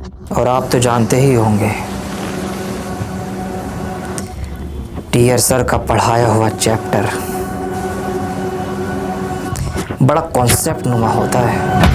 और आप तो जानते ही होंगे, टीयर सर का पढ़ाया हुआ चैप्टर बड़ा कॉन्सेप्ट नुमा होता है।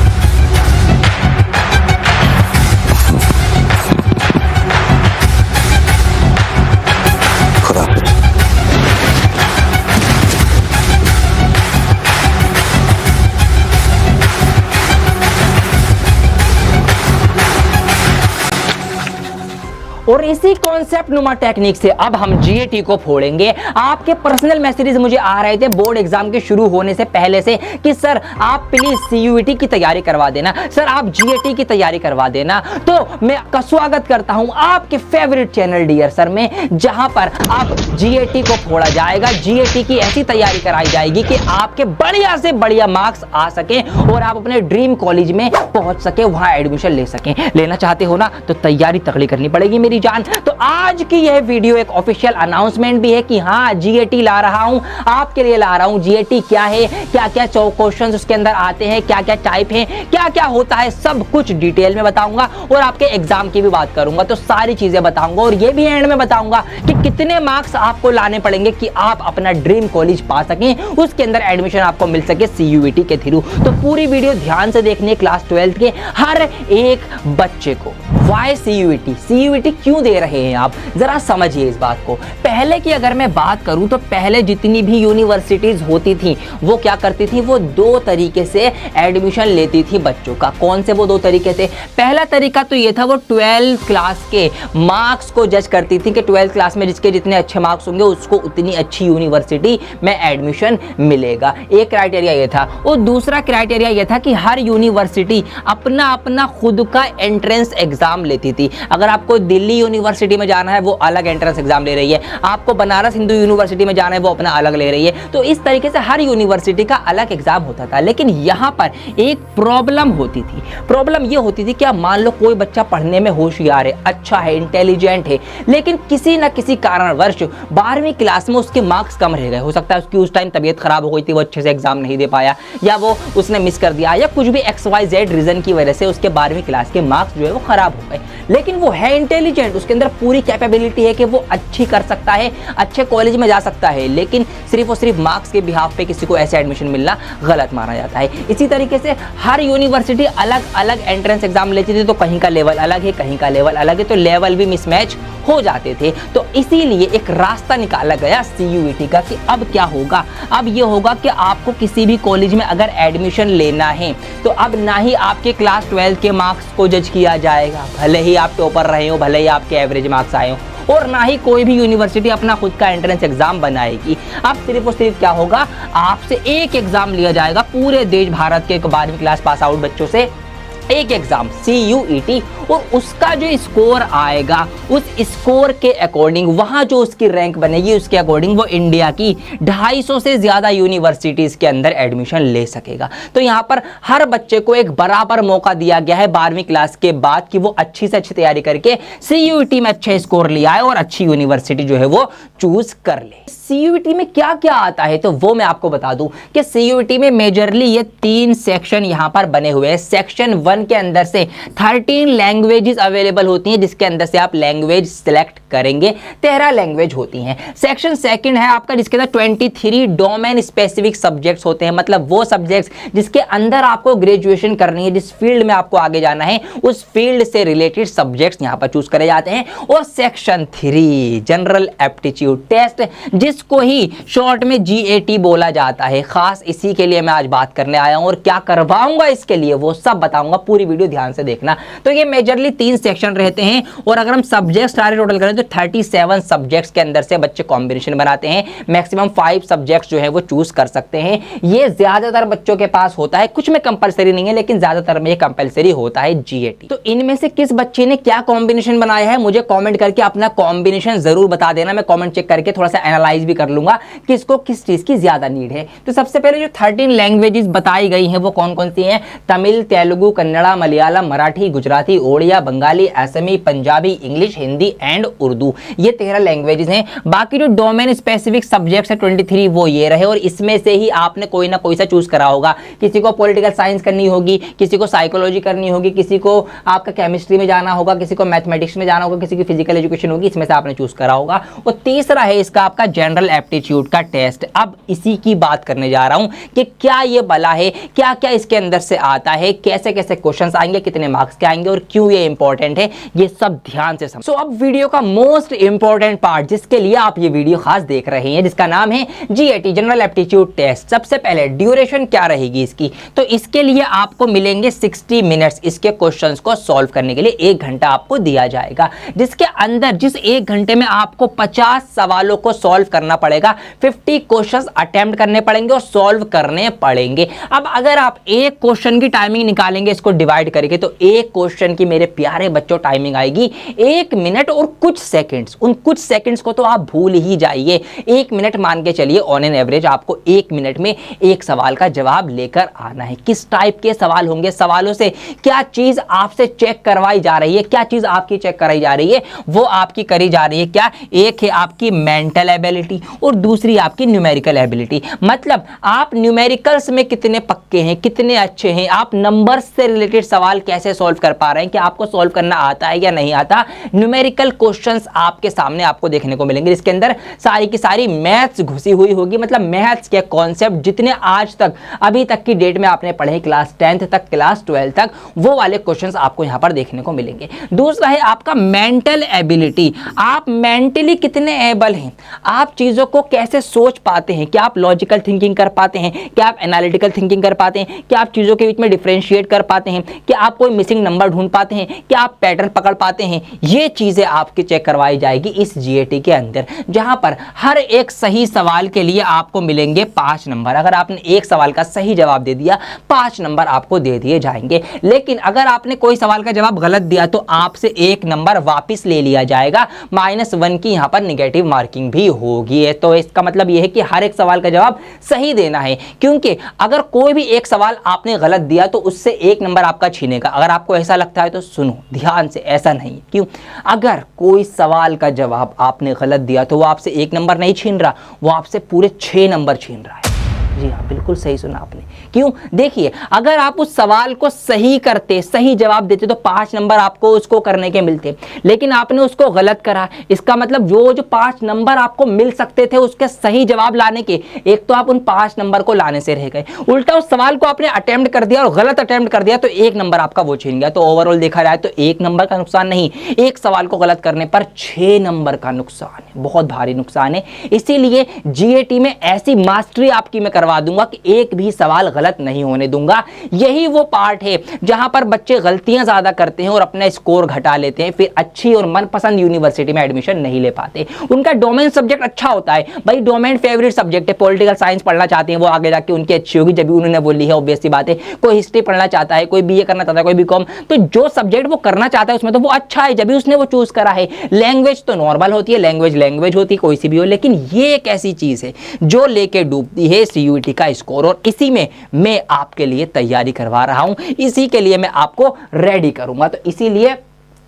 और इसी कॉन्सेप्ट नुमा टेक्निक से अब हम जीएटी को फोड़ेंगे। आपके पर्सनल मैसेजेस मुझे आ रहे थे बोर्ड एग्जाम के शुरू होने से पहले से कि सर आप प्लीज सीयूईटी की तैयारी करवा देना, सर आप जीएटी की तैयारी करवा देना। तो मैं आपका स्वागत करता हूं आपके फेवरेट चैनल डियर सर में, जहां पर आप जीएटी को फोड़ा जाएगा, जीएटी की ऐसी तैयारी कराई जाएगी कि आपके बढ़िया से बढ़िया मार्क्स आ सके और आप अपने ड्रीम कॉलेज में पहुंच सके, वहां एडमिशन ले सकें। लेना चाहते हो ना तो तैयारी तगड़ी करनी पड़ेगी मेरी जान। तो आज की यह वीडियो एक ऑफिशियल अनाउंसमेंट भी है कि हाँ जीएटी ला रहा हूं, आपके लिए ला रहा हूं। जीएटी क्या है, क्या क्या क्वेश्चंस उसके अंदर आते हैं, क्या क्या टाइप है, क्या क्या होता है, सब कुछ डिटेल में बताऊंगा और आपके एग्जाम की भी बात करूंगा। तो सारी चीजें बताऊंगा और ये भी एंड में बताऊंगा कि कितने मार्क्स आपको लाने पड़ेंगे कि आप अपना ड्रीम कॉलेज पा सकें, उसके अंदर एडमिशन आपको मिल सके सीयूईटी के थ्रू। तो पूरी वीडियो ध्यान से देखनी है क्लास 12 के हर एक बच्चे को। वाई सीयूईटी, सीयूईटी क्यों दे रहे हैं आप, जरा समझिए इस बात को। पहले की अगर मैं बात करूं तो पहले जितनी भी यूनिवर्सिटीज होती थी वो क्या करती थी, वो दो तरीके से एडमिशन लेती थी बच्चों का। कौन से वो दो तरीके थे? पहला तरीका तो ये था, वो 12th क्लास के मार्क्स को जज करती थी कि 12th क्लास में जिसके जितने अच्छे मार्क्स होंगे उसको उतनी अच्छी यूनिवर्सिटी में एडमिशन मिलेगा। एक क्राइटेरिया ये था। और दूसरा क्राइटेरिया ये था कि हर यूनिवर्सिटी अपना अपना खुद का एंट्रेंस एग्जाम लेती थी। अगर आपको दिल्ली यूनिवर्सिटी में जाना है वो अलग एंट्रेंस एग्जाम ले रही है, आपको बनारस हिंदू यूनिवर्सिटी में जाना है वो अपना अलग ले रही है। तो इस तरीके से हर यूनिवर्सिटी का अलग एग्जाम होता था। लेकिन यहां पर एक प्रॉब्लम होती थी। प्रॉब्लम ये होती थी कि आप मान लो कोई बच्चा पढ़ने में होशियार है, अच्छा है, इंटेलिजेंट है, लेकिन किसी ना किसी कारणवश 12वीं क्लास में उसके मार्क्स कम रह गए। हो सकता है उसकी उस टाइम तबीयत खराब हो गई थी, वो अच्छे से एग्जाम नहीं दे पाया, या वो उसने मिस कर दिया, या कुछ भी XYZ रीजन की वजह से उसके 12वीं क्लास के मार्क्स जो है वो खराब हो गए। लेकिन वो है इंटेलिजेंट, उसके अंदर पूरी कैपेबिलिटी है कि वो अच्छी कर सकता है, अच्छे कॉलेज में जा सकता है, लेकिन सिर्फ और सिर्फ मार्क्स के बिहाफ पे किसी को ऐसे एडमिशन मिलना गलत माना जाता है। इसी तरीके से हर यूनिवर्सिटी अलग अलग एंट्रेंस एग्जाम लेती थी, तो कहीं का लेवल अलग है, कहीं का लेवल अलग है, तो लेवल भी मिसमैच हो जाते थे। तो इसीलिए एक रास्ता निकाला गया सीयूईटी का कि अब क्या होगा। अब ये होगा कि आपको किसी भी कॉलेज में अगर एडमिशन लेना है तो अब ना ही आपके क्लास 12 के मार्क्स को जज किया जाएगा, भले ही आप टॉपर रहे हो, भले ही आपके एवरेज मार्क्स आए हो, और ना ही कोई भी यूनिवर्सिटी अपना खुद का एंट्रेंस एग्जाम बनाएगी। अब सिर्फ और सिर्फ क्या होगा, आपसे एक एग्जाम लिया जाएगा पूरे देश भारत के 12वीं क्लास पास आउट बच्चों से, एक एग्जाम सीयूईटी, और उसका जो स्कोर आएगा उस स्कोर के अकॉर्डिंग वहां जो उसकी रैंक बनेगी उसके अकॉर्डिंग वो इंडिया की 250 से ज्यादा यूनिवर्सिटीज के अंदर एडमिशन ले सकेगा। तो यहां पर हर बच्चे को एक बराबर मौका दिया गया है 12वीं क्लास के बाद कि वो अच्छी से अच्छी तैयारी करके सीयूईटी में अच्छे स्कोर ले आए और अच्छी यूनिवर्सिटी जो है वो चूज कर ले। सीयूईटी में क्या क्या आता है तो वो मैं आपको बता दूं कि सीयूईटी में मेजरली ये 3 सेक्शन यहां पर बने हुए हैं। सेक्शन 1 के अंदर से 13 लैंग्वेजेस अवेलेबल होती हैं, जिसके अंदर से आप लैंग्वेज सिलेक्ट करेंगे, 13 लैंग्वेज होती हैं। सेक्शन 2 है आपका, जिसके अंदर 23 डोमेन स्पेसिफिक सब्जेक्ट्स होते हैं, मतलब वो सब्जेक्ट्स जिसके अंदर आपको ग्रेजुएशन करनी है, जिस फील्ड में आपको आगे जाना है उस फील्ड से रिलेटेड सब्जेक्ट्स यहां पर चूज करे जाते हैं। और सेक्शन 3 जनरल एप्टीट्यूड टेस्ट, जिसको ही शॉर्ट में GAT बोला जाता है, खास इसी के लिए मैं आज बात करने आया हूं और क्या करवाऊंगा इसके लिए वो सब बताऊंगा। पूरी वीडियो ध्यान से देखना। तो ये मेजरली 3 सेक्शन रहते हैं, और अगर हम सब्जेक्ट्स सारे टोटल करें तो 37 सब्जेक्ट्स के अंदर से बच्चे कॉम्बिनेशन बनाते हैं। मैक्सिमम 5 सब्जेक्ट्स जो है वो चूज कर सकते हैं। ये ज्यादातर बच्चों के पास होता है, कुछ में कंपलसरी नहीं है लेकिन ज्यादातर में ये कंपलसरी होता है GAT। तो इनमें से किस बच्चे ने क्या कॉम्बिनेशन बनाया है मुझे कॉमेंट करके अपना कॉम्बिनेशन जरूर बता देना। मैं कॉमेंट चेक करके थोड़ा सा एनालाइज भी कर लूंगा कि इसको किस चीज की ज्यादा नीड है। तो सबसे पहले जो 13 लैंग्वेजेस बताई गई हैं वो कौन कौन सी हैं? तमिल, तेलुगु, कन्नड़ा, मलयालम, मराठी, गुजराती, ओडिया, बंगाली, असमी, पंजाबी, इंग्लिश, हिंदी एंड उर्दू। ये 13 लैंग्वेजेस हैं। बाकी जो डोमेन स्पेसिफिक सब्जेक्ट्स है 23 वो ये रहे, और इसमें से ही आपने कोई ना कोई सा चूज करा होगा। किसी को पॉलिटिकल साइंस करनी होगी, किसी को साइकोलॉजी करनी होगी, किसी को आपका केमिस्ट्री में जाना होगा, किसी को मैथमेटिक्स में जाना होगा, किसी की फिजिकल एजुकेशन होगी, इसमें से आपने चूज करा होगा। और तीसरा है इसका आपका जनरल एप्टीट्यूड का टेस्ट। अब इसी की बात करने जा रहा हूं कि क्या ये भला है, क्या क्या इसके अंदर से आता है, कैसे कैसे क्वेश्चंस आएंगे, कितने मार्क्स के आएंगे और क्यों ये इंपॉर्टेंट है, ये सब ध्यान से समझो। अब वीडियो का मोस्ट इंपॉर्टेंट पार्ट जिसके लिए आप ये वीडियो खास देख रहे हैं, जिसका नाम है जीएटी जनरल एप्टीट्यूड टेस्ट। सबसे पहले ड्यूरेशन क्या रहेगी इसकी, तो इसके लिए आपको मिलेंगे 60 मिनट्स इसके क्वेश्चंस को सॉल्व करने के लिए। 1 घंटा आपको दिया जाएगा, जिसके अंदर जिस 1 घंटे में आपको 50 सवालों को सॉल्व करना पड़ेगा। 50 क्वेश्चंस अटेम्प्ट करने पड़ेंगे और सॉल्व करने पड़ेंगे। अब अगर आप एक क्वेश्चन की टाइमिंग निकालेंगे, इसको डिवाइड करके, तो एक क्वेश्चन की मेरे प्यारे बच्चों टाइमिंग आएगी 1 मिनट और कुछ सेकंड्स। उन कुछ सेकंड्स को तो आप भूल ही जाइए, 1 मिनट मान के चलिए। ऑन एन एवरेज आपको 1 मिनट में एक सवाल का जवाब लेकर आना है। किस टाइप के सवाल होंगे, सवालों से क्या चीज आपसे चेक करवाई जा रही है, क्या चीज आपकी चेक कराई जा रही है, वो आपकी करी जा रही है। क्या एक है आपकी मेंटल एबिलिटी और दूसरी आपकी न्यूमेरिकल एबिलिटी। मतलब आप न्यूमेरिकल्स में कितने पक्के हैं, कितने अच्छे हैं, आप नंबर्स से रिलेटेड सवाल कैसे सॉल्व कर पा रहे हैं, कि आपको सॉल्व करना आता है या नहीं आता। न्यूमेरिकल क्वेश्चंस आपके सामने आपको देखने को मिलेंगे, जिसके अंदर सारी की सारी मैथ्स घुसी हुई होगी। मतलब मैथ्स के कॉन्सेप्ट जितने आज तक अभी तक की डेट में आपने पढ़े, क्लास 10th तक, क्लास 12 तक, वो वाले क्वेश्चंस आपको यहां पर देखने को मिलेंगे। दूसरा है आपका मेंटल एबिलिटी। आप मेंटली कितने एबल हैं, आप चीजों को कैसे सोच पाते हैं, क्या आप लॉजिकल थिंकिंग कर पाते हैं, क्या आप एनालिटिकल थिंकिंग कर पाते हैं, क्या आप चीजों के बीच में डिफरेंशिएट कर पाते हैं, क्या आप कोई मिसिंग नंबर ढूंढ पाते हैं, क्या आप पैटर्न पकड़ पाते हैं। ये चीजें आपकी चेक करवाई जाएगी इस जीएटी के अंदर, जहां पर हर एक सही सवाल के लिए आपको मिलेंगे 5 नंबर। अगर आपने एक सवाल का सही जवाब दे दिया, 5 नंबर आपको दे दिए जाएंगे। लेकिन अगर आपने कोई सवाल का जवाब गलत दिया तो आपसे 1 नंबर वापस ले लिया जाएगा। -1 की यहां पर नेगेटिव मार्किंग भी होगी। तो इसका मतलब यह है कि हर एक सवाल का जवाब सही देना है, क्योंकि अगर कोई भी एक सवाल आपने गलत दिया तो उससे 1 नंबर आपका छीनेगा। अगर आपको ऐसा लगता है तो सुनो ध्यान से, ऐसा नहीं। क्यों? अगर कोई सवाल का जवाब आपने गलत दिया तो वो आपसे 1 नंबर नहीं छीन रहा, वो आपसे पूरे 6 नंबर छीन रहा है। जी हाँ, बिल्कुल सही सुना आपने। क्यों? देखिए, अगर आप उस सवाल को सही करते, सही जवाब देते तो 5 नंबर आपको उसको करने के मिलते, लेकिन आपने उसको गलत करा। इसका मतलब वो जो 5 नंबर आपको मिल सकते थे उसके सही जवाब लाने के, एक तो आप उन 5 नंबर को लाने से रह गए, उल्टा उस सवाल को आपने अटेम्प्ट कर दिया और गलत अटेम्प्ट कर दिया तो 1 नंबर आपका वो छीन गया। तो ओवरऑल देखा जाए तो 1 नंबर का नुकसान नहीं, एक सवाल को गलत करने पर 6 नंबर का नुकसान है, बहुत भारी नुकसान है। इसीलिए जीएटी में ऐसी मास्टरी आपकी मैं करवा दूंगा कि एक भी सवाल गलत नहीं होने दूंगा। यही वो पार्ट है जहां पर बच्चे गलतियां ज्यादा करते हैं और अपना स्कोर घटा लेते हैं, फिर अच्छी और मनपसंद यूनिवर्सिटी में एडमिशन नहीं ले पाते। उनका डोमेन सब्जेक्ट अच्छा होता है, भाई डोमेन फेवरेट सब्जेक्ट है, पॉलिटिकल साइंस पढ़ना चाहते हैं वो, आगे जाके उनकी अच्छी होगी जब भी उन्होंने बोली है, ऑब्वियस सी बात है। कोई हिस्ट्री पढ़ना चाहता है, कोई बीए करना चाहता है, कोई बीकॉम, तो जो सब्जेक्ट वो करना चाहता है उसमें तो वो अच्छा है जब भी उसने वो चूज करा है। लैंग्वेज तो नॉर्मल होती है, लैंग्वेज होती है कोई सी भी हो, लेकिन ये एक ऐसी चीज है जो लेके डूबती है सीयूईटी का स्कोर, और इसी में मैं आपके लिए तैयारी करवा रहा हूं, इसी के लिए मैं आपको रेडी करूंगा। तो इसीलिए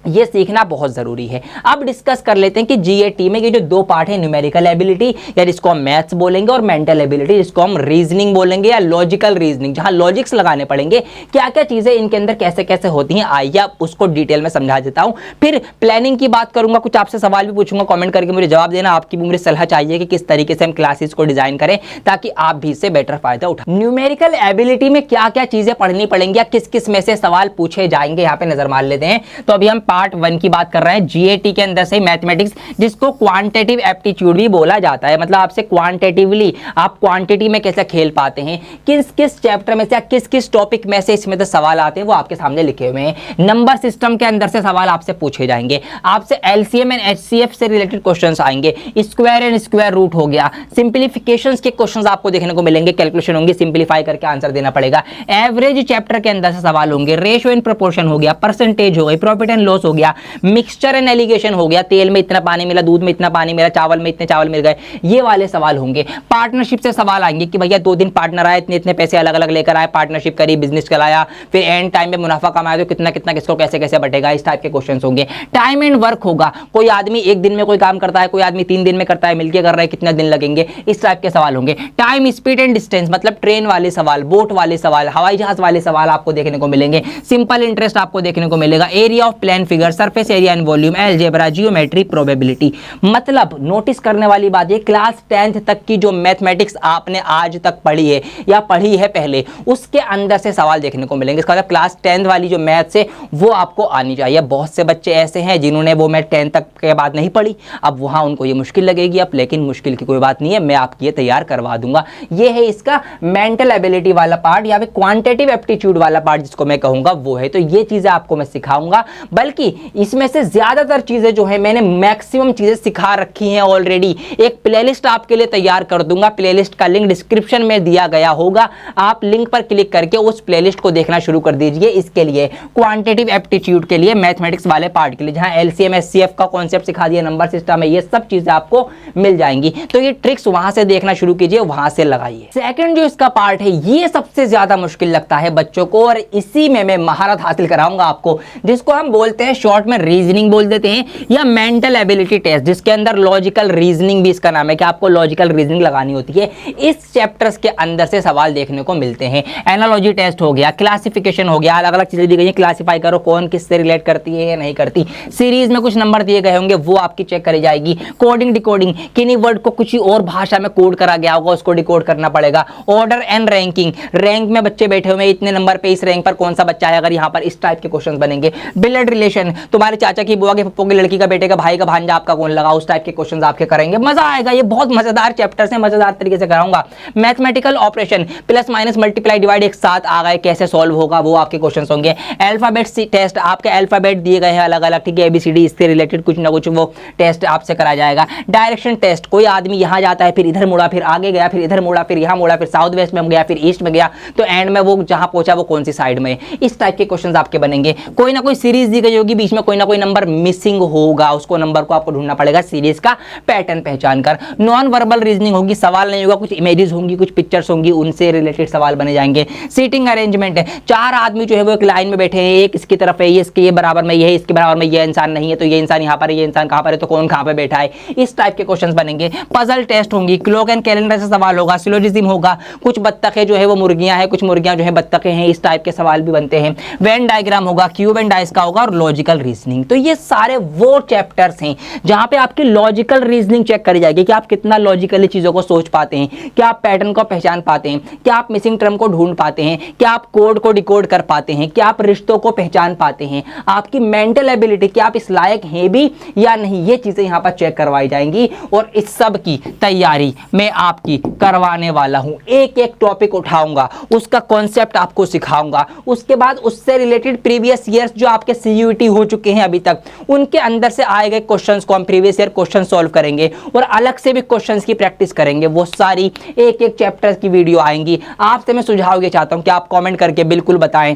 ये सीखना बहुत जरूरी है। अब डिस्कस कर लेते हैं कि जीएटी में ये जो 2 पार्ट है, न्यूमेरिकल एबिलिटी या जिसको हम मैथ्स बोलेंगे, और मेंटल एबिलिटी जिसको हम रीजनिंग बोलेंगे या लॉजिकल रीजनिंग, जहां लॉजिक्स लगाने पड़ेंगे। क्या क्या चीजें इनके अंदर कैसे कैसे होती हैं, आइए आप उसको डिटेल में समझा देता हूं। फिर प्लानिंग की बात करूंगा, कुछ आपसे सवाल भी पूछूंगा, कमेंट करके मुझे जवाब देना। आपकी भी मुझे सलाह चाहिए कि किस तरीके से हम क्लासेस को डिजाइन करें ताकि आप भी इससे बेटर फायदा उठाएं। न्यूमेरिकल एबिलिटी में क्या क्या चीजें पढ़नी पड़ेंगी या किस किस में से सवाल पूछे जाएंगे, यहाँ पे नजर मार लेते हैं। तो अभी हम पार्ट 1 की बात कर रहे हैं, जीएटी के अंदर से मैथमेटिक्स, जिसको क्वांटिटेटिव एप्टीट्यूड भी बोला जाता है। मतलब आपसे क्वांटिटेटिवली आप क्वांटिटी में कैसे खेल पाते हैं, किस किस चैप्टर में से, किस किस टॉपिक में से इसमें तो सवाल आते हैं, वो आपके सामने लिखे हुए हैं। नंबर सिस्टम के अंदर से सवाल आपसे पूछे जाएंगे, आपसे एलसीएम एंड एचसीएफ से रिलेटेड क्वेश्चंस आएंगे, स्क्वायर एंड स्क्वायर रूट हो गया, सिंप्लीफिकेशंस के क्वेश्चंस आपको देखने को मिलेंगे, कैलकुलेशन होंगे, सिंप्लीफाई करके आंसर देना पड़ेगा। एवरेज चैप्टर के अंदर से सवाल होंगे, रेशियो एंड प्रोपोर्शन हो गया, परसेंटेज हो गई, प्रॉफिट एंड लॉस लॉस हो गया, मिक्सचर एंड एलिगेशन हो गया, तेल में इतना पानी मिला, दूध में इतना पानी मिला, चावल में इतने चावल मिल गए, ये वाले सवाल होंगे। पार्टनरशिप से सवाल आएंगे कि भैया 2 दिन पार्टनर आए, इतने इतने पैसे अलग अलग लेकर आए, पार्टनरशिप करी, बिजनेस चलाया, फिर एंड टाइम में मुनाफा कमाया तो कितना कितना किसको कैसे कैसे बटेगा, इस टाइप के क्वेश्चन होंगे। टाइम एंड वर्क होगा, कोई आदमी 1 दिन में कोई काम करता है, कोई आदमी 3 दिन में करता है, मिलकर कर रहा है, कितने दिन लगेंगे, इस टाइप के सवाल होंगे। टाइम, स्पीड एंड डिस्टेंस मतलब ट्रेन वाले सवाल, बोट वाले सवाल, हवाई जहाज वाले सवाल आपको देखने को मिलेंगे। सिंपल इंटरेस्ट आपको देखने को मिलेगा। Area of plane figure, surface area and volume, algebra, geometry, probability. मतलब नोटिस करने वाली बात ये, क्लास 10th तक की जो मैथमेटिक्स आपने आज तक पढ़ी है या पढ़ी है पहले, उसके अंदर से सवाल देखने को मिलेंगे। इसका मतलब क्लास 10th वाली जो मैथ्स है वो आपको आनी चाहिए। बहुत से बच्चे ऐसे हैं जिन्होंने वो मैथ 10th तक के बाद नहीं पढ़ी, अब वहां उनको ये मुश्किल लगेगी। अब लेकिन मुश्किल की कोई बात नहीं है, मैं आपकी ये तैयार करवा दूंगा। ये है इसका मेंटल एबिलिटी वाला पार्ट या फिर क्वांटिटेटिव एप्टीट्यूड वाला पार्ट जिसको मैं कहूंगा वो है। तो ये चीजें आपको मैं सिखाऊंगा, बल्कि इसमें से ज्यादातर चीजें जो है मैंने मैक्सिमम चीजें सिखा रखी हैं ऑलरेडी। एक प्लेलिस्ट आपके लिए तैयार कर दूंगा, प्लेलिस्ट का लिंक डिस्क्रिप्शन में दिया गया होगा, आप लिंक पर क्लिक करके उस प्लेलिस्ट को देखना शुरू कर दीजिए। इसके लिए क्वांटिटेटिव एप्टीट्यूड के लिए, मैथमेटिक्स वाले पार्ट के लिए, जहां एलसीएम एचसीएफ का कॉन्सेप्ट सिखा दिया, नंबर सिस्टम है, ये सब चीजें आपको मिल जाएंगी। तो ये ट्रिक्स वहां से देखना शुरू कीजिए, वहां से लगाइए। सेकंड जो इसका पार्ट है ये सबसे ज्यादा मुश्किल लगता है बच्चों को, और इसी में मैं महारत हासिल कराऊंगा आपको, जिसको हम बोलते हैं शॉर्ट में रीजनिंग बोल देते हैं, या मेंटल एबिलिटी टेस्ट, जिसके अंदर लॉजिकल रीजनिंग भी इसका नाम है कि आपको लॉजिकल रीजनिंग लगानी होती है। इस चैप्टर्स के अंदर से सवाल देखने को मिलते हैं। एनालॉजी टेस्ट हो गया, क्लासिफिकेशन हो गया, अलग अलग चीजें दी गई हैं, क्लासिफाई करो कौन किससे रिलेट करती है या नहीं करती। सीरीज में कुछ नंबर दिए गए होंगे, वो आपकी चेक करी जाएगी। कोडिंग डिकोडिंग, किन्हीं वर्ड को कुछ और भाषा में कोड करा गया होगा, उसको डिकोड करना पड़ेगा। ऑर्डर एंड रैंकिंग, रैंक में बच्चे बैठे हुए, इतने नंबर पे इस रैंक पर कौन सा बच्चा है, अगर यहाँ पर इस टाइप के क्वेश्चन बनेंगे। ब्लड रिलेशन, तुम्हारे चाचा की, बुआ के, पप्पो की लड़की का, बेटे का, भाई का, भांजा आपका कौन लगा, उस टाइप के क्वेश्चन आपके करेंगे। मजा आएगा, ये बहुत मजेदार चैप्टर है, मजेदार तरीके से कराऊंगा। Mathematical operation, plus minus multiply divide एक साथ आ गए, कैसे सॉल्व होगा, वो आपके क्वेश्चन होंगे। अल्फाबेट टेस्ट, आपके अल्फाबेट दिए गए हैं अलग अलग, ठीक है, एबीसीडी, इससे रिलेटेड कुछ ना कुछ वो टेस्ट आपसे कराया जाएगा। डायरेक्शन टेस्ट, कोई आदमी यहाँ जाता है, फिर इधर मुड़ा, फिर आगे गया, फिर इधर मुड़ा, फिर यहाँ मुड़ा, फिर साउथ वेस्ट में गया, फिर ईस्ट में गया, तो एंड में वो जहां पहुंचा वो कौन सी साइड में, इस टाइप के क्वेश्चंस आपके बनेंगे। कोई ना कोई सीरीज दी गई होगी, बीच में कोई ना कोई नंबर मिसिंग होगा, उसको नंबर को आपको ढूंढना पड़ेगा सीरीज का पैटर्न पहचान कर। नॉन वर्बल रीजनिंग होगी, सवाल नहीं होगा, कुछ इमेजेस होंगी, कुछ पिक्चर्स होंगी, उनसे रिलेटेड सवाल बने जाएंगे। सीटिंग अरेंजमेंट है, 4 आदमी जो है वो एक लाइन में बैठे हैं, एक इसकी तरफ है, ये इसके ये बराबर में, ये है इसके बराबर में, ये इंसान नहीं है तो ये इंसान यहाँ पर है, ये इंसान कहाँ पर है तो कौन कहाँ पे बैठा है, इस टाइप के क्वेश्चंस बनेंगे। पजल टेस्ट होंगी, क्लॉक एंड कैलेंडर से सवाल होगा, सिलोजिज्म होगा, कुछ बत्तखें जो है वो मुर्गियां हैं, कुछ मुर्गियां जो है बत्तखें हैं, इस टाइप के सवाल भी बनते हैं। वेन डायग्राम होगा, क्यूब एंड डाइस का होगा, और लॉजिकल रीजनिंग। तो ये सारे वो चैप्टर्स हैं जहां पे आपकी लॉजिकल रीजनिंग चेक करी जाएगी कि आप कितना लॉजिकली चीजों को सोच पाते हैं, क्या आप पैटर्न को पहचान पाते हैं, क्या आप मिसिंग टर्म को ढूंढ पाते हैं, क्या आप कोड को डिकोड कर पाते हैं, क्या आप रिश्तों को पहचान पाते हैं, आपकी मेंटल एबिलिटी, क्या आप इस लायक हैं भी या नहीं, ये चीजें यहां पर चेक करवाई जाएंगी। और इस सब की तैयारी मैं आपकी करवाने वाला हूं। एक एक टॉपिक उठाऊंगा, उसका कॉन्सेप्ट आपको सिखाऊंगा, उसके बाद उससे रिलेटेड प्रीवियस ईयर्स जो आपके सीयूईटी हो चुके हैं अभी तक, उनके अंदर से आए गए क्वेश्चंस को हम प्रीवियस ईयर क्वेश्चन सॉल्व करेंगे, और अलग से भी क्वेश्चंस की प्रैक्टिस करेंगे। वो सारी एक एक चैप्टर की वीडियो आएंगी। आपसे मैं सुझाव ये चाहता हूं कि आप कमेंट करके बिल्कुल बताएं,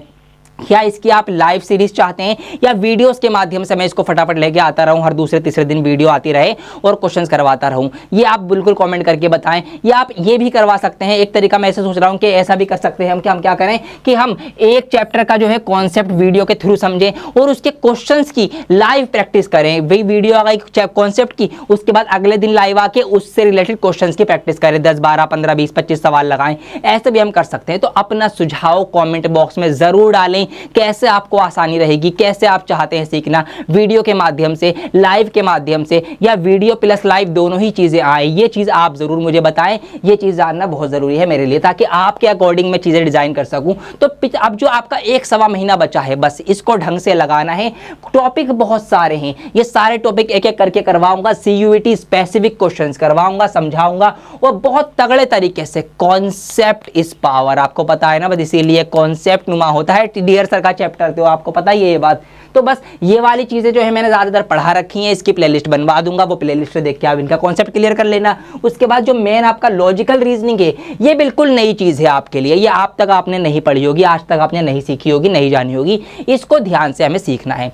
क्या इसकी आप लाइव सीरीज चाहते हैं या वीडियोस के माध्यम से मैं इसको फटाफट लेके आता रहूं, हर दूसरे तीसरे दिन वीडियो आती रहे और क्वेश्चंस करवाता रहूं। ये आप बिल्कुल कमेंट करके बताएं। या आप ये भी करवा सकते हैं, एक तरीका मैं ऐसे सोच रहा हूं कि ऐसा भी कर सकते हैं हम कि हम क्या करें कि हम एक चैप्टर का जो है कॉन्सेप्ट वीडियो के थ्रू समझें और उसके क्वेश्चंस की लाइव प्रैक्टिस करें। वही वीडियो आ गई कॉन्सेप्ट की, उसके बाद अगले दिन लाइव आके उससे रिलेटेड क्वेश्चंस की प्रैक्टिस करें, 10 12 15 20 25 सवाल लगाएं। ऐसे भी हम कर सकते हैं। तो अपना सुझाव कॉमेंट बॉक्स में जरूर डालें, कैसे आपको आसानी रहेगी, कैसे आप चाहते हैं सीखना, वीडियो के माध्यम से, लाइव के माध्यम से, या वीडियो प्लस लाइव दोनों ही चीजें आए। ये चीज आप जरूर मुझे बताएं, ये चीज जानना बहुत जरूरी है मेरे लिए, ताकि आपके अकॉर्डिंग मैं चीजें डिजाइन कर सकूं। तो अब जो आपका 1-1.25 महीना बचा है, बस इसको ढंग से लगाना है। टॉपिक बहुत सारे हैं, ये सारे टॉपिक एक एक करके करवाऊंगा, सीयूईटी स्पेसिफिक क्वेश्चंस करवाऊंगा, समझाऊंगा, और बहुत तगड़े तरीके से। कॉन्सेप्ट इज पावर, आपको पता है ना, बस इसीलिए कॉन्सेप्ट नुमा होता है टीयर सर का चैप्टर तो आपको पता ही है ये बात। तो बस ये वाली चीज़ें जो है मैंने ज़्यादातर पढ़ा रखी हैं, इसकी प्लेलिस्ट बनवा दूंगा, वो प्लेलिस्ट देख के आप इनका कॉन्सेप्ट क्लियर कर लेना। उसके बाद जो मेन आपका लॉजिकल रीजनिंग है, ये बिल्कुल नई चीज़ है आपके लिए, ये आप तक आपने नहीं पढ़ी होगी, आज तक आपने नहीं सीखी होगी, नहीं जानी होगी, इसको ध्यान से हमें सीखना है।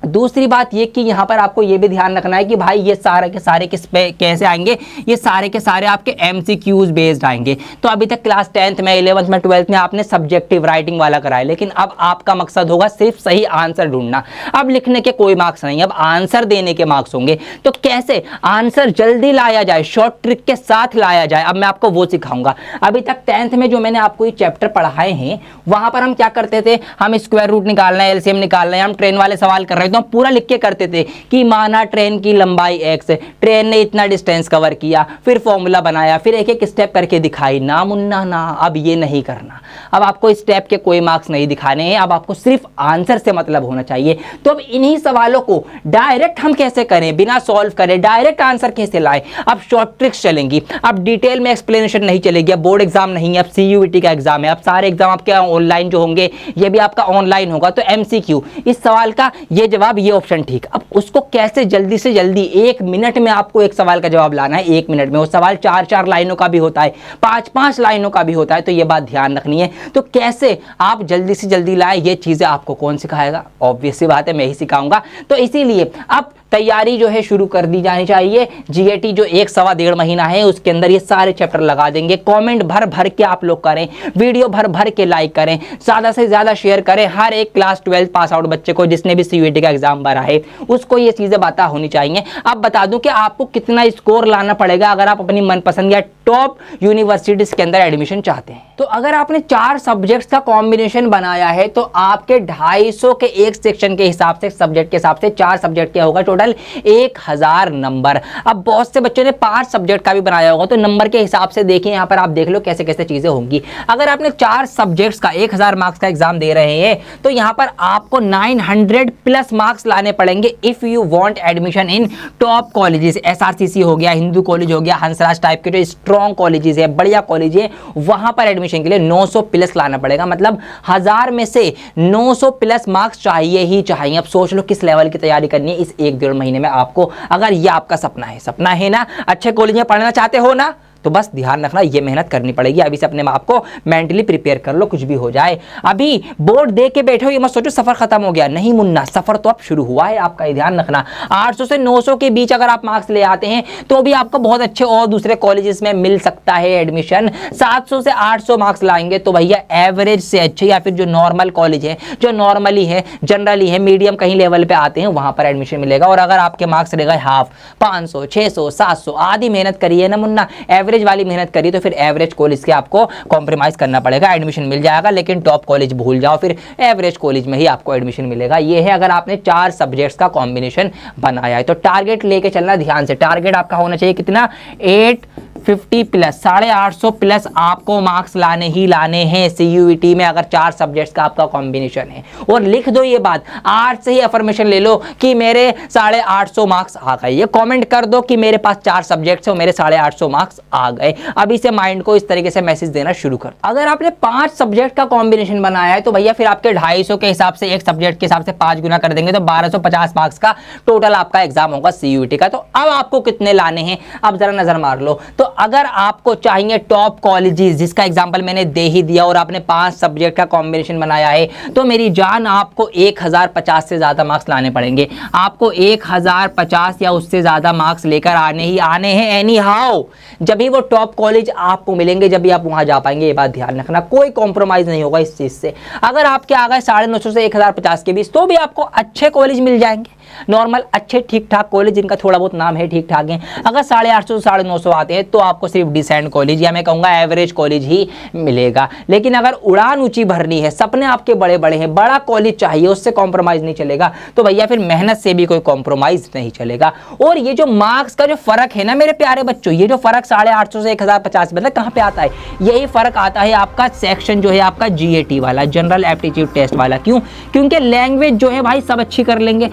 दूसरी बात ये कि यहाँ पर आपको ये भी ध्यान रखना है कि भाई ये सारे के सारे किस पे कैसे आएंगे, ये सारे के सारे आपके MCQs बेस्ड आएंगे। तो अभी तक क्लास 10th में, 11th में, 12th में आपने सब्जेक्टिव राइटिंग वाला कराया, लेकिन अब आपका मकसद होगा सिर्फ सही आंसर ढूंढना। अब लिखने के कोई मार्क्स नहीं, अब आंसर देने के मार्क्स होंगे। तो कैसे आंसर जल्दी लाया जाए, शॉर्ट ट्रिक के साथ लाया जाए, अब मैं आपको वो सिखाऊंगा। अभी तक 10th में जो मैंने आपको ये चैप्टर पढ़ाए हैं, वहां पर हम क्या करते थे, हम स्क्वायर रूट निकालना है, LCM निकालना है, हम ट्रेन वाले सवाल कर रहे थे, हम पूरा लिख के करते थे कि माना ट्रेन की लंबाई x, ट्रेन ने इतना डिस्टेंस कवर किया, फिर फॉर्मूला बनाया, फिर एक एक स्टेप करके दिखाई। ना मुन्ना ना, अब ये नहीं करना। अब आपको स्टेप के कोई मार्क्स नहीं दिखाने हैं, अब आपको सिर्फ आंसर से मतलब होना चाहिए। तो अब इन्हीं सवालों को डायरेक्ट हम कैसे करें, बिना सॉल्व करें डायरेक्ट आंसर कैसे लाएं, अब शॉर्ट ट्रिक्स चलेंगी। अब डिटेल में एक्सप्लेनेशन नहीं चलेगी, अब बोर्ड एग्जाम नहीं है, अब CUET का एग्जाम है, अब सारे एग्जाम आपके ऑनलाइन जो होंगे ये भी आपका ऑनलाइन होगा। तो MCQ, इस सवाल का ये जवाब, ये ऑप्शन ठीक। अब उसको कैसे जल्दी से जल्दी 1 मिनट में आपको एक सवाल का जवाब लाना है, 1 मिनट में। वो सवाल 4-4 लाइनों का भी होता है, 5-5 लाइनों का भी होता है, तो ये बात ध्यान रखनी है। तो कैसे आप जल्दी से जल्दी लाएं, ये चीजें आपको कौन सिखाएगा, ऑब्वियस सी बात है मैं ही सिखाऊंगा। तो इसीलिए अब तैयारी जो है शुरू कर दी जानी चाहिए। GAT जो 1-1.5 महीना है उसके अंदर ये सारे चैप्टर लगा देंगे। कमेंट भर भर के आप लोग करें, वीडियो भर भर के लाइक करें, ज़्यादा से ज़्यादा शेयर करें। हर एक क्लास 12 पास आउट बच्चे को, जिसने भी CUET का एग्जाम भरा है, उसको ये चीज़ें पता होनी चाहिए। अब बता दूं कि आपको कितना स्कोर लाना पड़ेगा अगर आप अपनी मनपसंद या टॉप यूनिवर्सिटीज़ के अंदर एडमिशन चाहते हैं। तो अगर आपने 4 सब्जेक्ट्स का कॉम्बिनेशन बनाया है तो आपके 250 के एक सेक्शन के हिसाब से, सब्जेक्ट के हिसाब से 4 सब्जेक्ट क्या होगा, टोटल 1000 नंबर। अब बहुत से बच्चों ने 5 सब्जेक्ट का भी बनाया होगा, तो नंबर के हिसाब से देखिए, यहाँ पर आप देख लो कैसे कैसे चीजें होंगी। अगर आपने 4 सब्जेक्ट्स का 1000 मार्क्स का एग्जाम दे रहे हैं तो यहाँ पर आपको 900 प्लस मार्क्स लाने पड़ेंगे if you want admission in top colleges. SRCC हो गया, हिंदू कॉलेज हो गया, हंसराज टाइप के जो स्ट्रॉन्ग कॉलेजेस है, बढ़िया कॉलेज है, वहां पर एडमिशन के लिए 900 प्लस लाना पड़ेगा। मतलब 1000 में से 900 प्लस मार्क्स चाहिए ही चाहिए। अब सोच लो किस लेवल की तैयारी करनी है इस 1-1.5 महीने में आपको, अगर ये आपका सपना है ना, अच्छे कॉलेज में पढ़ना चाहते हो ना, तो बस ध्यान रखना ये मेहनत करनी पड़ेगी। अभी से अपने आप को मेंटली प्रिपेयर कर लो, कुछ भी हो जाए। अभी बोर्ड दे के बैठे हो, ये मत सोचो सफर खत्म हो गया, नहीं मुन्ना, सफर तो अब शुरू हुआ है आपका, ये ध्यान रखना। 800 से 900 के बीच अगर आप मार्क्स ले आते हैं तो भी आपको बहुत अच्छे और दूसरे कॉलेजेस में मिल सकता है एडमिशन। 700 से 800 मार्क्स लाएंगे तो भैया एवरेज से अच्छे, या फिर जो नॉर्मल कॉलेज है, जो नॉर्मली है, जनरली है, मीडियम कहीं लेवल पे आते हैं, वहां पर एडमिशन मिलेगा। और अगर आपके मार्क्स रह गए हाफ, 500, 600, 700, आधी मेहनत करिए ना मुन्ना, एवरेज वाली मेहनत करिए, तो फिर एवरेज कॉलेज के आपको कॉम्प्रोमाइज करना पड़ेगा, एडमिशन मिल जाएगा। लेकिन टॉप कॉलेज भूल जाओ, फिर एवरेज कॉलेज में ही आपको एडमिशन मिलेगा। ये है अगर आपने 4 सब्जेक्ट्स का कॉम्बिनेशन बनाया है। तो टारगेट लेके चलना ध्यान से, टारगेट आपका होना चाहिए कितना, 850 प्लस, 850 प्लस आपको मार्क्स लाने ही लाने हैं CUET में, अगर 4 सब्जेक्ट्स का आपका कॉम्बिनेशन है। और लिख दो ये बात, आज से ही अफर्मेशन ले लो कि मेरे 850 मार्क्स आ गए। ये कमेंट कर दो कि मेरे पास 4 सब्जेक्ट्स हैं और मेरे 850 मार्क्स आ गए। अभी से माइंड को इस तरीके से मैसेज देना शुरू कर। अगर आपने 5 सब्जेक्ट का कॉम्बिनेशन बनाया है तो भैया फिर आपके 250 के हिसाब से, एक सब्जेक्ट के हिसाब से 5 गुना कर देंगे तो 1250 मार्क्स का टोटल आपका एग्जाम होगा CUET का। तो अब आपको कितने लाने हैं, अब जरा नजर मार लो। तो अगर आपको चाहिए टॉप कॉलेजेस, जिसका एग्जाम्पल मैंने दे ही दिया, और आपने 5 सब्जेक्ट का कॉम्बिनेशन बनाया है, तो मेरी जान आपको 1050 से ज्यादा मार्क्स लाने पड़ेंगे। आपको 1050 या उससे ज्यादा मार्क्स लेकर आने ही आने हैं एनी हाउ। जब भी वो टॉप कॉलेज आपको मिलेंगे, जब भी आप वहां जा पाएंगे, ये बात ध्यान रखना, कोई कॉम्प्रोमाइज नहीं होगा इस चीज से। अगर आपके आ गए 950 से 1050 के बीच, तो भी आपको अच्छे कॉलेज मिल जाएंगे, नॉर्मल अच्छे ठीक ठाक कॉलेज जिनका थोड़ा बहुत नाम है, ठीक ठाक है। अगर 850 से 950 आते हैं तो आपको सिर्फ डिसेंट कॉलेज, या मैं कहूँगा एवरेज कॉलेज ही मिलेगा। लेकिन अगर उड़ान ऊंची भरनी है, सपने आपके बड़े बड़े हैं, बड़ा कॉलेज चाहिए, उससे कॉम्प्रोमाइज नहीं चलेगा, तो भैया फिर मेहनत से भी कोई कॉम्प्रोमाइज नहीं चलेगा। और ये जो मार्क्स का जो फर्क है ना मेरे प्यारे बच्चों, ये जो फर्क 850 से 1050 मतलब कहाँ पे आता है, यही फर्क आता है आपका सेक्शन जो है आपका GAT वाला, जनरल एप्टीट्यूड टेस्ट वाला। क्यों? क्योंकि लैंग्वेज जो है भाई सब अच्छी कर लेंगे,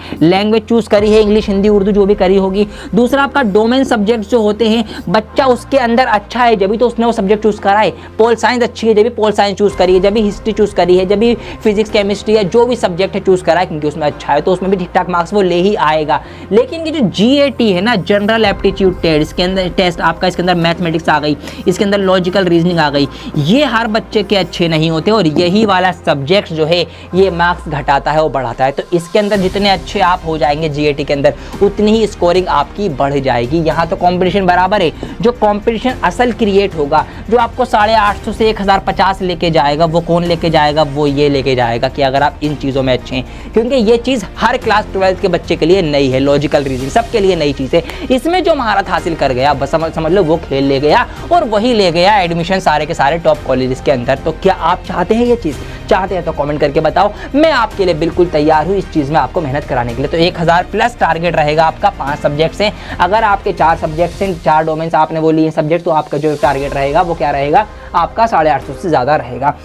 लैंग्वेज चूज करी है, इंग्लिश हिंदी उर्दू जो भी करी होगी। दूसरा आपका डोमेन सब्जेक्ट जो होते हैं, बच्चा उसके अंदर अच्छा है जब भी तो उसने वो सब्जेक्ट चूज करा है। पोल साइंस अच्छी है जब भी पोल साइंस चूज करी है, जब भी हिस्ट्री चूज करी है, जब भी फिजिक्स केमिस्ट्री है, जो भी सब्जेक्ट है चूज करा है क्योंकि उसमें अच्छा है तो उसमें भी ठीक ठाक मार्क्स वो ले ही आएगा। लेकिन ये जो GAT है ना, जनरल एप्टीट्यूड टेस्ट, इसके अंदर टेस्ट आपका, इसके अंदर मैथमेटिक्स आ गई, इसके अंदर लॉजिकल रीजनिंग आ गई, ये हर बच्चे के अच्छे नहीं होते और यही वाला सब्जेक्ट जो है ये मार्क्स घटाता है और बढ़ाता है। तो इसके अंदर जितने अच्छे आप हो जाएंगे GAT के अंदर उतनी ही स्कोरिंग आपकी बढ़ जाएगी। यहाँ तो कंपटीशन बराबर है, जो कंपटीशन असल क्रिएट होगा, जो आपको 850 से 1050 लेके जाएगा, वो कौन लेके जाएगा? वो ये लेके जाएगा कि अगर आप इन चीज़ों में अच्छे हैं, क्योंकि ये चीज़ हर क्लास 12th के बच्चे के लिए नई है। लॉजिकल रीजनिंग सबके लिए नई चीज़ है। इसमें जो महारत हासिल कर गया बस समझ लो वो खेल ले गया और वही ले गया एडमिशन सारे के सारे टॉप कॉलेजेस के अंदर। तो क्या आप चाहते हैं ये चीज़? चाहते हैं तो कमेंट करके बताओ, मैं आपके लिए बिल्कुल तैयार हूँ इस चीज़ में आपको मेहनत कराने के लिए। तो 1000 प्लस टारगेट रहेगा आपका 5 सब्जेक्ट से। अगर आपके 4 सब्जेक्ट से 4 डोमेन्स आपने वो लिए सब्जेक्ट, तो आपका जो टारगेट रहेगा वो क्या रहेगा? आपका 850 से ज़्यादा रहेगा।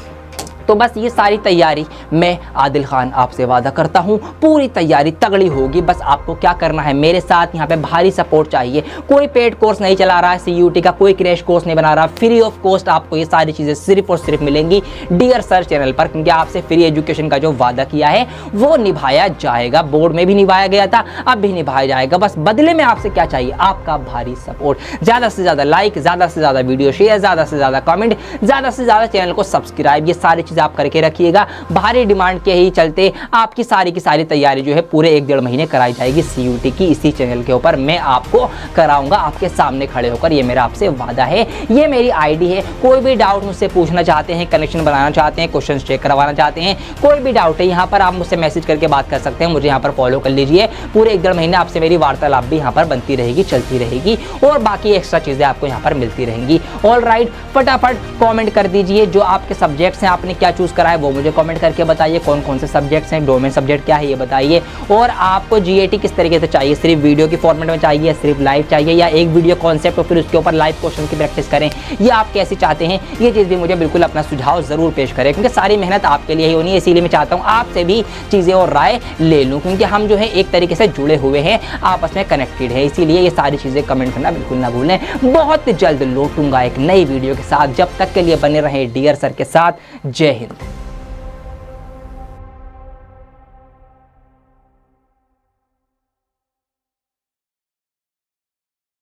तो बस ये सारी तैयारी मैं आदिल खान आपसे वादा करता हूँ, पूरी तैयारी तगड़ी होगी। बस आपको क्या करना है, मेरे साथ यहाँ पे भारी सपोर्ट चाहिए। कोई पेड कोर्स नहीं चला रहा है CUET का, कोई क्रैश कोर्स नहीं बना रहा, फ्री ऑफ कॉस्ट आपको ये सारी चीज़ें सिर्फ और सिर्फ मिलेंगी डियर सर चैनल पर, क्योंकि आपसे फ्री एजुकेशन का जो वादा किया है वो निभाया जाएगा। बोर्ड में भी निभाया गया था, अब भी निभाया जाएगा। बस बदले में आपसे क्या चाहिए? आपका भारी सपोर्ट, ज़्यादा से ज़्यादा लाइक, ज़्यादा से ज़्यादा वीडियो शेयर, ज़्यादा से ज़्यादा कमेंट, ज़्यादा से ज़्यादा चैनल को सब्सक्राइब, ये सारी आप करके रखिएगा। भारी डिमांड के ही चलते आपकी सारी की सारी तैयारी जो है पूरे 1-1.5 महीने कराई जाएगी CUET की इसी चैनल के ऊपर। मैं आपको कराऊंगा आपके सामने खड़े होकर, ये मेरा आपसे वादा है, ये मेरी ID है। कोई भी डाउट मुझसे पूछना चाहते हैं, कनेक्शन बनाना चाहते हैं, क्वेश्चन चेक करवाना चाहते हैं, कोई भी डाउट है यहाँ पर आप मुझसे मैसेज करके बात कर सकते हैं। मुझे यहाँ पर फॉलो कर लीजिए। पूरे 1-1.5 महीने आपसे मेरी वार्तालाप भी यहाँ पर बनती रहेगी, चलती रहेगी और बाकी एक्स्ट्रा चीज़ें आपको यहाँ पर मिलती रहेंगी। ऑल राइट, फटाफट कॉमेंट कर दीजिए जो आपके सब्जेक्ट्स हैं, आपने क्या चूज करा है वो मुझे कमेंट करके बताइए। कौन कौन से सब्जेक्ट्स हैं, डोमेन सब्जेक्ट क्या है ये बताइए। और आपको GAT किस तरीके से चाहिए, सिर्फ वीडियो की फॉर्मेट में चाहिए, सिर्फ लाइव चाहिए, या एक वीडियो कॉन्सेप्ट और फिर उसके ऊपर लाइव क्वेश्चन की प्रैक्टिस करें, ये आप कैसे चाहते हैं? ये चीज़ भी मुझे बिल्कुल अपना सुझाव ज़रूर पेश करें, क्योंकि सारी मेहनत आपके लिए ही होनी है। इसीलिए मैं चाहता हूँ आपसे भी चीज़ें और राय ले लूँ, क्योंकि हम जो है एक तरीके से जुड़े हुए हैं, आपस में कनेक्टेड है। इसीलिए ये सारी चीज़ें कमेंट करना बिल्कुल ना भूलें। बहुत जल्द लौटूंगा एक नई वीडियो के साथ, जब तक के लिए बने रहें डियर सर के साथ। जय हिंद।